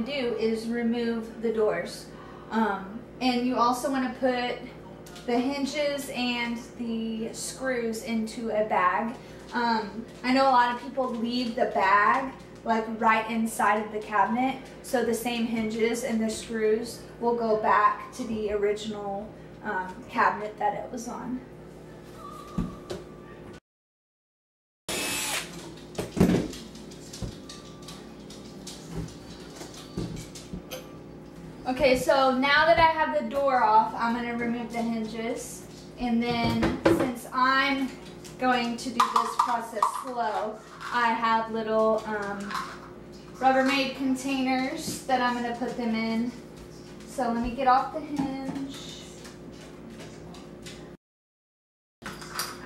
want to do is remove the doors. And you also want to put the hinges and the screws into a bag. I know a lot of people leave the bag like right inside of the cabinet, so the same hinges and the screws will go back to the original cabinet that it was on. Okay, so now that I have the door off, I'm going to remove the hinges, and then since I'm going to do this process slow, I have little Rubbermaid containers that I'm going to put them in. So let me get off the hinge.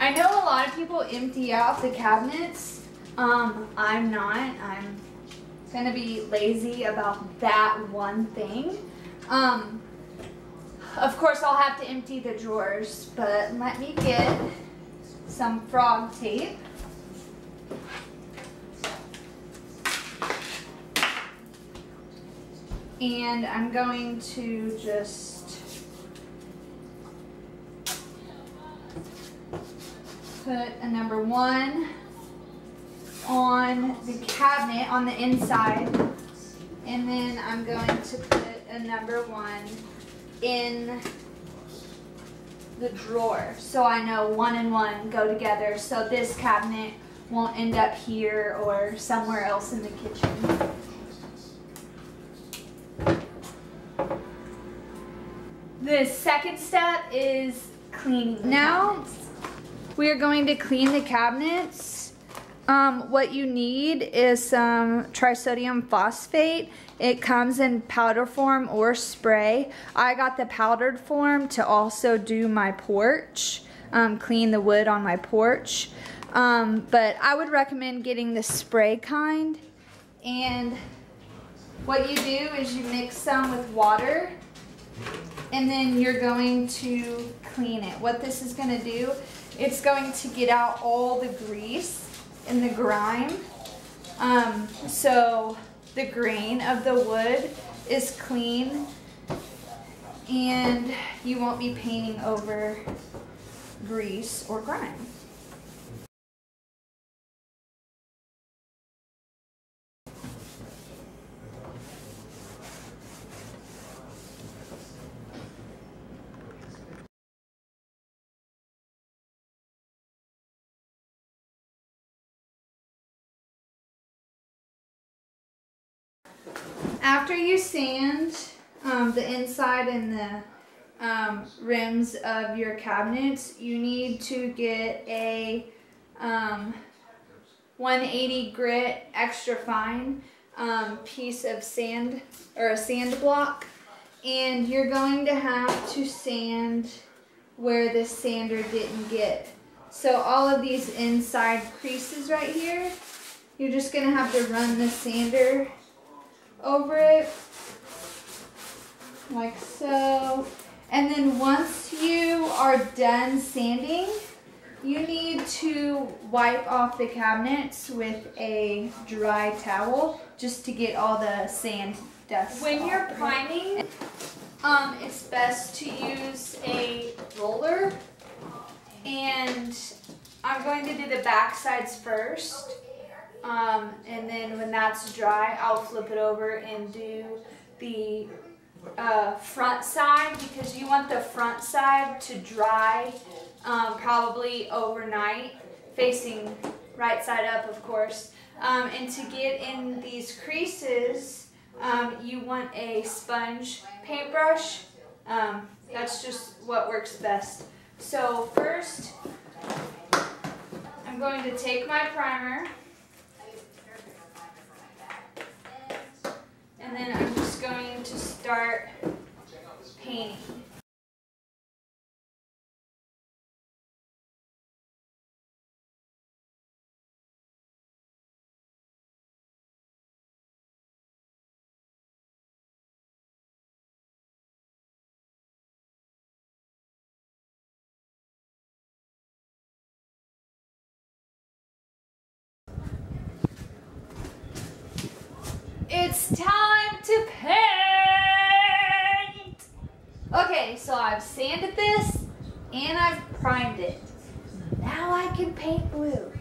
I know a lot of people empty out the cabinets. I'm not. I'm going to be lazy about that one thing. Of course, I'll have to empty the drawers, but let me get some frog tape. And I'm going to just put a number 1 on the cabinet on the inside, and then I'm going to put a number 1 in the drawer, so I know 1 and 1 go together, so this cabinet won't end up here or somewhere else in the kitchen. The second step is cleaning the cabinets. We are going to clean the cabinets. What you need is some trisodium phosphate. It comes in powder form or spray. I got the powdered form to also do my porch, clean the wood on my porch. But I would recommend getting the spray kind. And what you do is you mix some with water, and then you're going to clean it. What this is going to do, it's going to get out all the grease and the grime. So the grain of the wood is clean, and you won't be painting over grease or grime. After you sand the inside and the rims of your cabinets, you need to get a 180 grit extra fine piece of sand, or a sand block, and you're going to have to sand where the sander didn't get. So all of these inside creases right here, you're just going to have to run the sander over it like so. And then once you are done sanding, you need to wipe off the cabinets with a dry towel just to get all the sand dust off. When you're priming, it's best to use a roller, and I'm going to do the back sides first. And then when that's dry, I'll flip it over and do the front side, because you want the front side to dry probably overnight, facing right side up, of course. And to get in these creases, you want a sponge paintbrush. That's just what works best. So first, I'm going to take my primer, and then I'm just going to start painting. It's time to paint. Okay, so I've sanded this and I've primed it. Now I can paint blue.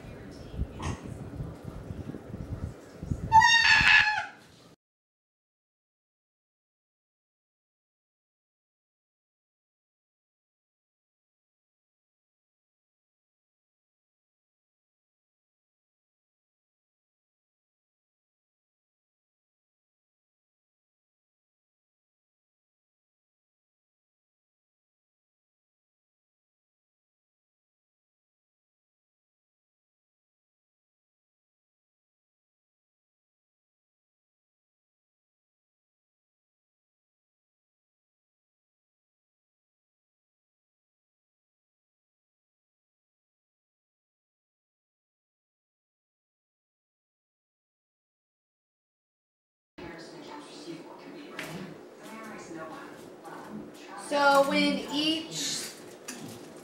So when each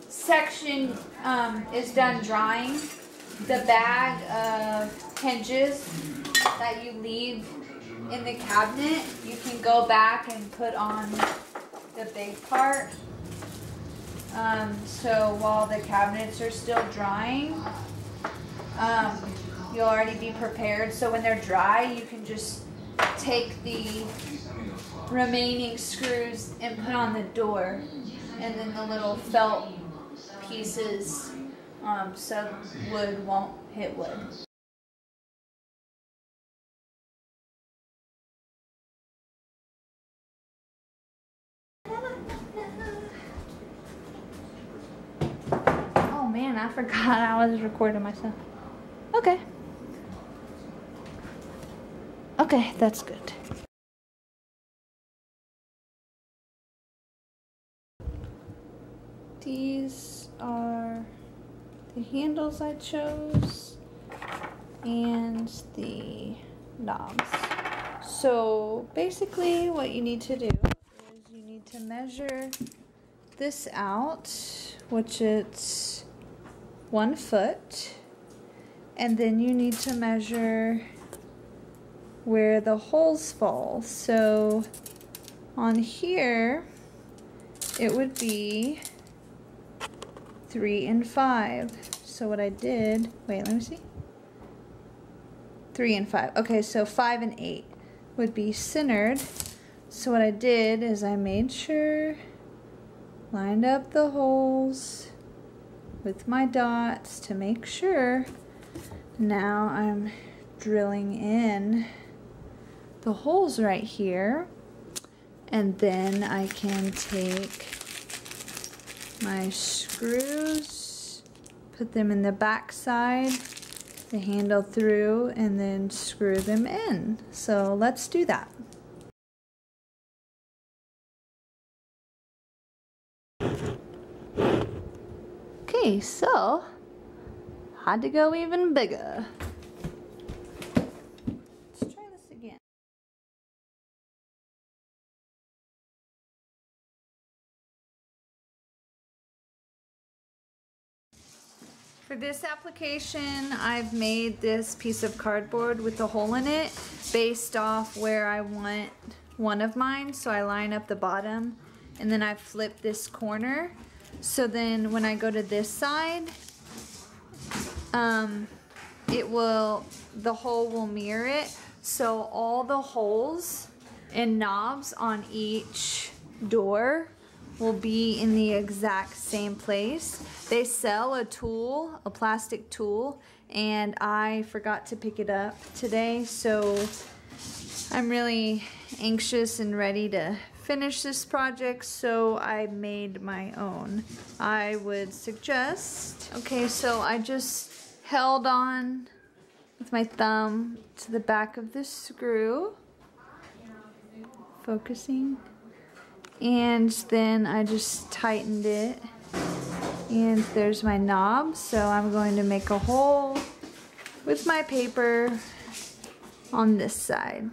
section is done drying, the bag of hinges that you leave in the cabinet, you can go back and put on the big part. So while the cabinets are still drying, you'll already be prepared. So when they're dry, you can just take the remaining screws and put on the door, and then the little felt pieces so wood won't hit wood. Oh man, I forgot I was recording myself. Okay. Okay, that's good. These are the handles I chose and the knobs. So basically what you need to do is you need to measure this out, which it's 1 foot, and then you need to measure where the holes fall. So on here it would be 3 and 5. So what I did, wait, let me see. 3 and 5. Okay, so 5 and 8 would be centered. So what I did is I made sure, lined up the holes with my dots to make sure. Now I'm drilling in the holes right here, and then I can take my screws, put them in the back side, the handle through, and then screw them in. So let's do that. Okay, so had to go even bigger. Let's try this again. For this application, I've made this piece of cardboard with a hole in it based off where I want one of mine. So I line up the bottom and then I flip this corner. So then when I go to this side, the hole will mirror it. So all the holes and knobs on each door will be in the exact same place. They sell a tool, a plastic tool, and I forgot to pick it up today, so I'm really anxious and ready to finish this project, so I made my own. I would suggest, okay, so I just held on with my thumb to the back of the screw, focusing, and then I just tightened it, and there's my knob. So I'm going to make a hole with my paper on this side.